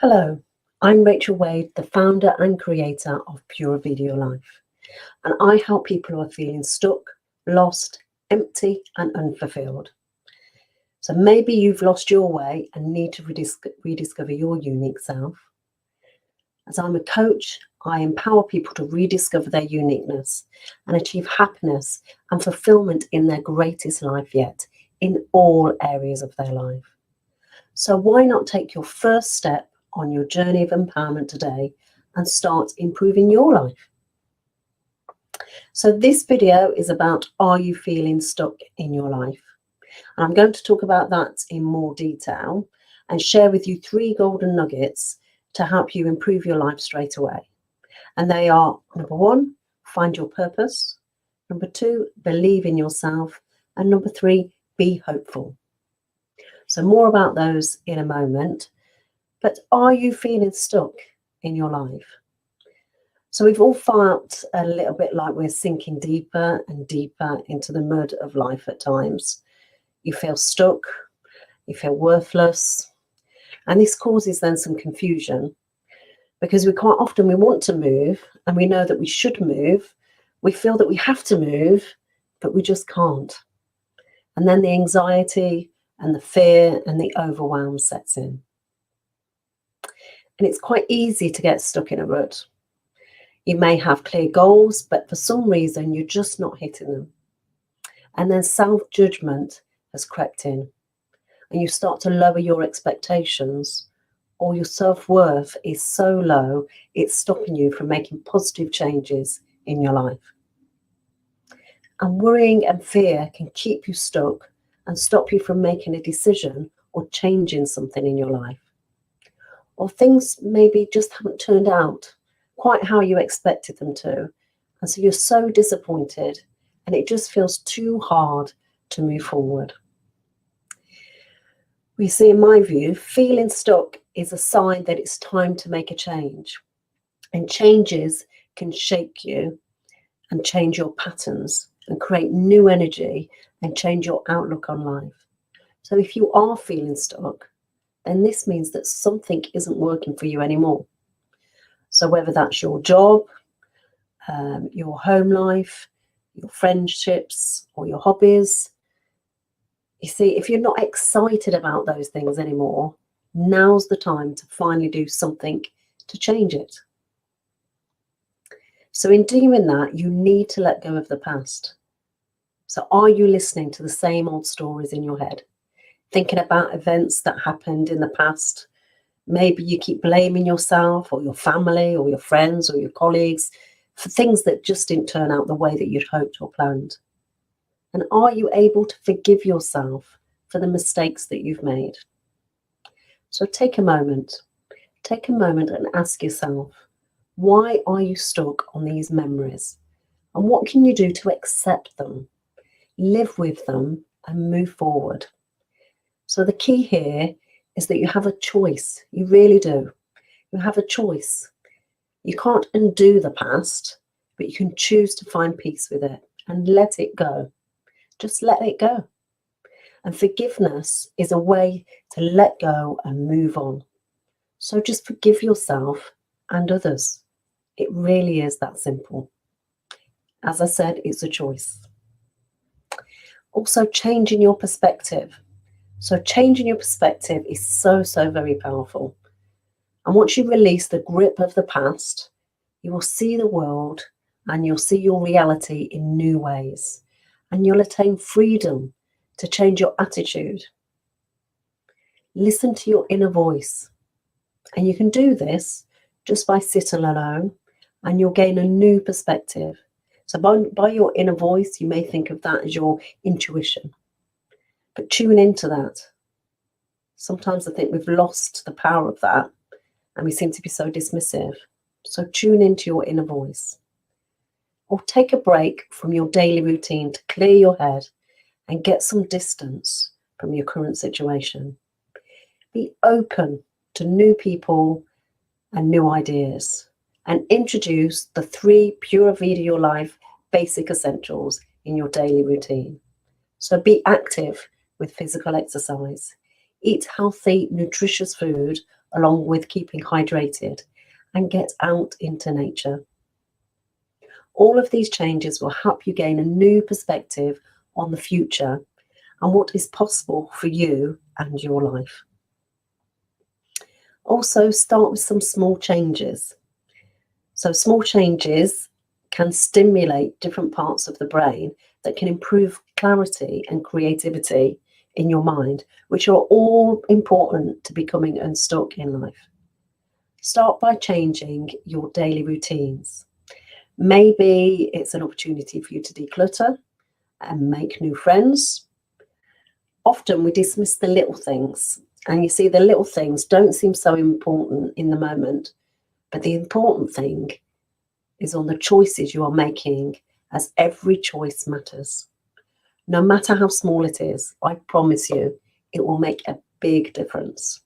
Hello, I'm Rachel Wade, the founder and creator of Pura Vida Your Life, and I help people who are feeling stuck, lost, empty and unfulfilled. So maybe you've lost your way and need to rediscover your unique self. As I'm a coach, I empower people to rediscover their uniqueness and achieve happiness and fulfillment in their greatest life yet, in all areas of their life. So why not take your first step on your journey of empowerment today and start improving your life? So this video is about, are you feeling stuck in your life? And I'm going to talk about that in more detail and share with you 3 golden nuggets to help you improve your life straight away. And they are: number 1, find your purpose; number 2, believe in yourself; and number 3, be hopeful. So more about those in a moment. But are you feeling stuck in your life? So we've all felt a little bit like we're sinking deeper and deeper into the mud of life at times. You feel stuck, you feel worthless, and this causes then some confusion, because we quite often we want to move and we know that we should move. We feel that we have to move, but we just can't. And then the anxiety and the fear and the overwhelm sets in. And it's quite easy to get stuck in a rut. You may have clear goals, but for some reason you're just not hitting them. And then self-judgment has crept in, and you start to lower your expectations, or your self-worth is so low it's stopping you from making positive changes in your life. And worrying and fear can keep you stuck and stop you from making a decision or changing something in your life. Or things maybe just haven't turned out quite how you expected them to. And so you're so disappointed and it just feels too hard to move forward. We see, in my view, feeling stuck is a sign that it's time to make a change. And changes can shake you and change your patterns and create new energy and change your outlook on life. So if you are feeling stuck, then this means that something isn't working for you anymore. So whether that's your job, your home life, your friendships, or your hobbies, you see, if you're not excited about those things anymore, now's the time to finally do something to change it. So in doing that, you need to let go of the past. So are you listening to the same old stories in your head? Thinking about events that happened in the past? Maybe you keep blaming yourself or your family or your friends or your colleagues for things that just didn't turn out the way that you'd hoped or planned. And are you able to forgive yourself for the mistakes that you've made? So take a moment and ask yourself, why are you stuck on these memories? And what can you do to accept them, live with them and move forward? So the key here is that you have a choice. You really do. You have a choice. You can't undo the past, but you can choose to find peace with it and let it go. Just let it go. And forgiveness is a way to let go and move on. So just forgive yourself and others. It really is that simple. As I said, it's a choice. Also, changing your perspective. So changing your perspective is so very powerful. And once you release the grip of the past, you will see the world and you'll see your reality in new ways. And you'll attain freedom to change your attitude. Listen to your inner voice. And you can do this just by sitting alone, and you'll gain a new perspective. So by your inner voice, you may think of that as your intuition, but tune into that. Sometimes I think we've lost the power of that and we seem to be so dismissive. So tune into your inner voice. Or take a break from your daily routine to clear your head and get some distance from your current situation. Be open to new people and new ideas, and introduce the 3 Pura Vida Your Life basic essentials in your daily routine. So be active with physical exercise. Eat healthy, nutritious food along with keeping hydrated, and get out into nature. All of these changes will help you gain a new perspective on the future and what is possible for you and your life. Also, start with some small changes. So small changes can stimulate different parts of the brain that can improve clarity and creativity in your mind, which are all important to becoming unstuck in life. Start by changing your daily routines. Maybe it's an opportunity for you to declutter and make new friends. Often we dismiss the little things, and you see, the little things don't seem so important in the moment, but the important thing is on the choices you are making, as every choice matters. No matter how small it is, I promise you, it will make a big difference.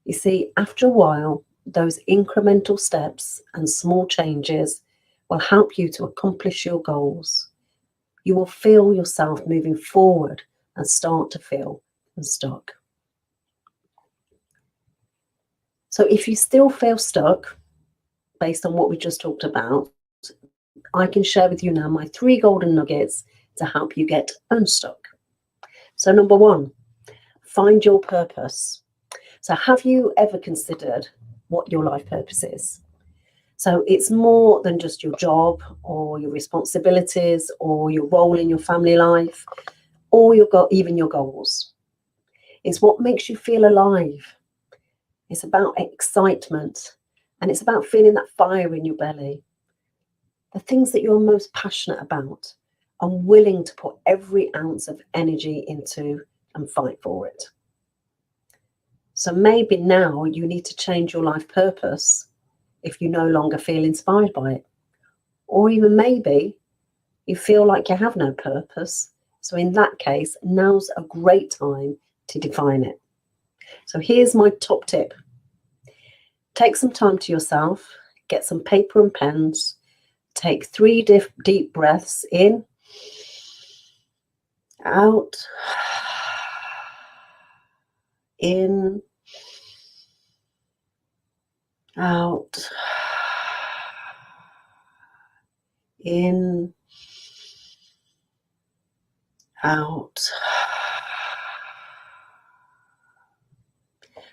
You see, after a while, those incremental steps and small changes will help you to accomplish your goals. You will feel yourself moving forward and start to feel unstuck. So if you still feel stuck, based on what we just talked about, I can share with you now my 3 golden nuggets to help you get unstuck. So number 1, find your purpose. So have you ever considered what your life purpose is? So it's more than just your job or your responsibilities or your role in your family life or even your goals. It's what makes you feel alive. It's about excitement, and it's about feeling that fire in your belly. The things that you're most passionate about and willing to put every ounce of energy into and fight for it. So maybe now you need to change your life purpose if you no longer feel inspired by it. Or even maybe you feel like you have no purpose. So in that case, now's a great time to define it. So here's my top tip. Take some time to yourself, get some paper and pens, take 3 deep breaths in, out, in, out, in, out.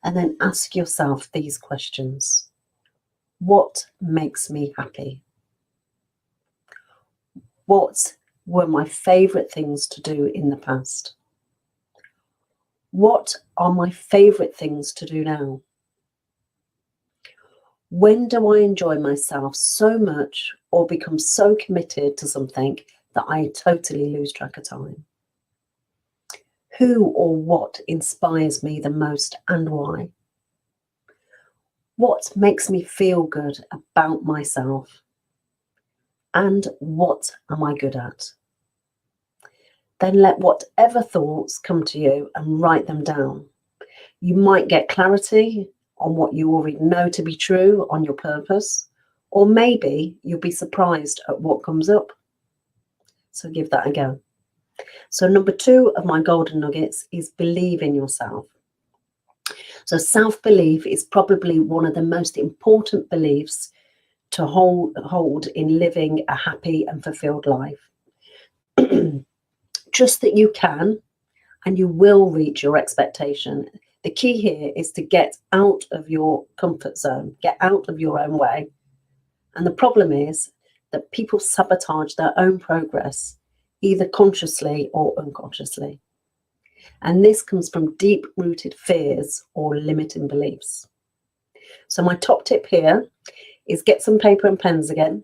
And then ask yourself these questions. What makes me happy? What were my favorite things to do in the past? What are my favorite things to do now? When do I enjoy myself so much or become so committed to something that I totally lose track of time? Who or what inspires me the most and why? What makes me feel good about myself? And what am I good at? Then let whatever thoughts come to you and write them down. You might get clarity on what you already know to be true on your purpose, or maybe you'll be surprised at what comes up. So give that a go. So number 2 of my golden nuggets is believe in yourself. So self-belief is probably one of the most important beliefs to hold in living a happy and fulfilled life. Just that you can and you will reach your expectation. The key here is to get out of your comfort zone, get out of your own way. And the problem is that people sabotage their own progress, either consciously or unconsciously. And this comes from deep-rooted fears or limiting beliefs. So my top tip here is get some paper and pens again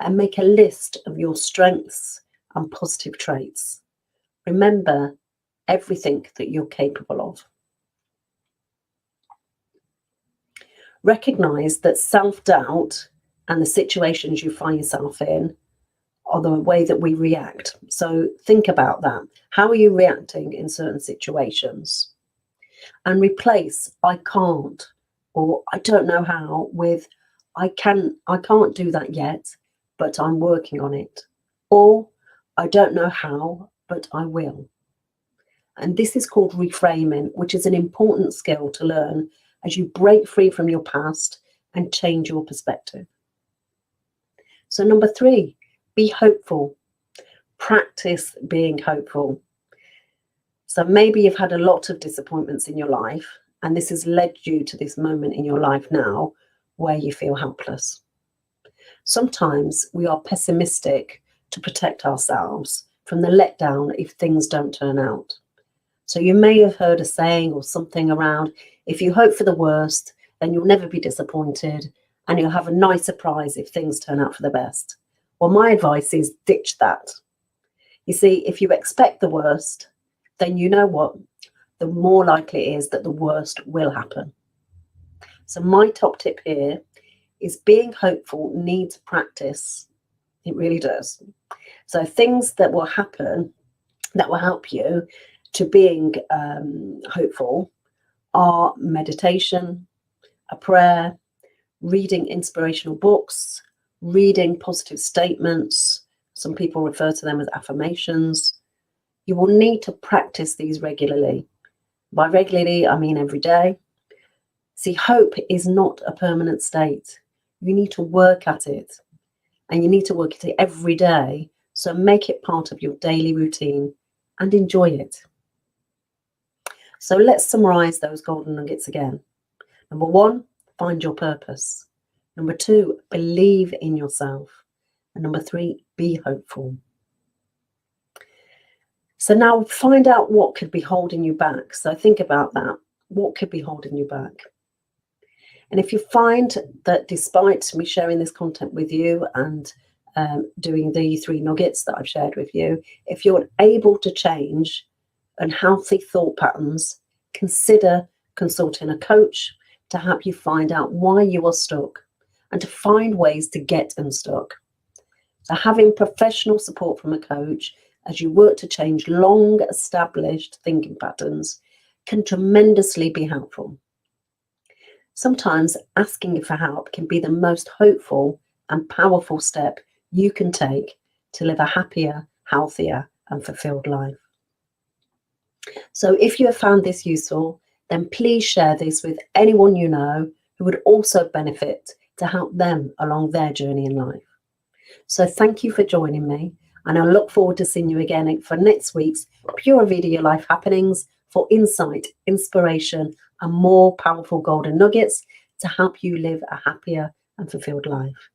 and make a list of your strengths and positive traits. Remember everything that you're capable of. Recognize that self-doubt and the situations you find yourself in are the way that we react. So think about that. How are you reacting in certain situations? And replace I can't or I don't know how with I can't do that yet, but I'm working on it. Or I don't know how, but I will. And this is called reframing, which is an important skill to learn as you break free from your past and change your perspective. So number 3, be hopeful. Practice being hopeful. So maybe you've had a lot of disappointments in your life, and this has led you to this moment in your life now where you feel helpless. Sometimes we are pessimistic to protect ourselves from the letdown if things don't turn out. So you may have heard a saying or something around, if you hope for the worst, then you'll never be disappointed and you'll have a nice surprise if things turn out for the best. Well, my advice is ditch that. You see, if you expect the worst, then you know what? The more likely it is that the worst will happen. So my top tip here is being hopeful needs practice. It really does. So things that will happen that will help you to being hopeful are meditation, a prayer, reading inspirational books, reading positive statements. Some people refer to them as affirmations. You will need to practice these regularly. By regularly, I mean every day. See, hope is not a permanent state. You need to work at it, and you need to work at it every day. So make it part of your daily routine and enjoy it. So let's summarize those golden nuggets again. Number 1, find your purpose. Number 2, believe in yourself. And number 3, be hopeful. So now find out what could be holding you back. So think about that. What could be holding you back? And if you find that despite me sharing this content with you and doing the 3 nuggets that I've shared with you, if you're able to change unhealthy thought patterns, consider consulting a coach to help you find out why you are stuck and to find ways to get unstuck. So having professional support from a coach as you work to change long established thinking patterns can tremendously be helpful. Sometimes asking for help can be the most hopeful and powerful step you can take to live a happier, healthier, and fulfilled life. So if you have found this useful, then please share this with anyone you know who would also benefit to help them along their journey in life. So thank you for joining me, and I look forward to seeing you again for next week's Pura Vida Your Life happenings for insight, inspiration, and more powerful golden nuggets to help you live a happier and fulfilled life.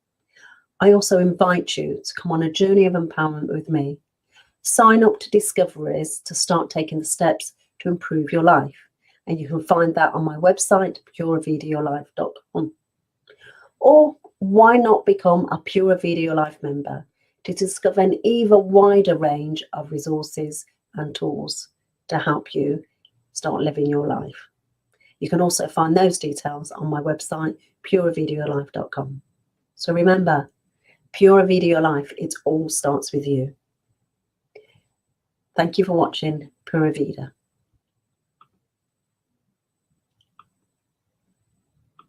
I also invite you to come on a journey of empowerment with me. Sign up to Discoveries to start taking the steps to improve your life. And you can find that on my website, puravidayourlife.com. Or why not become a Pura Vida Your Life member to discover an even wider range of resources and tools to help you start living your life. You can also find those details on my website, puravidayourlife.com. So remember, Pura Vida Your Life, it all starts with you. Thank you for watching Pura Vida.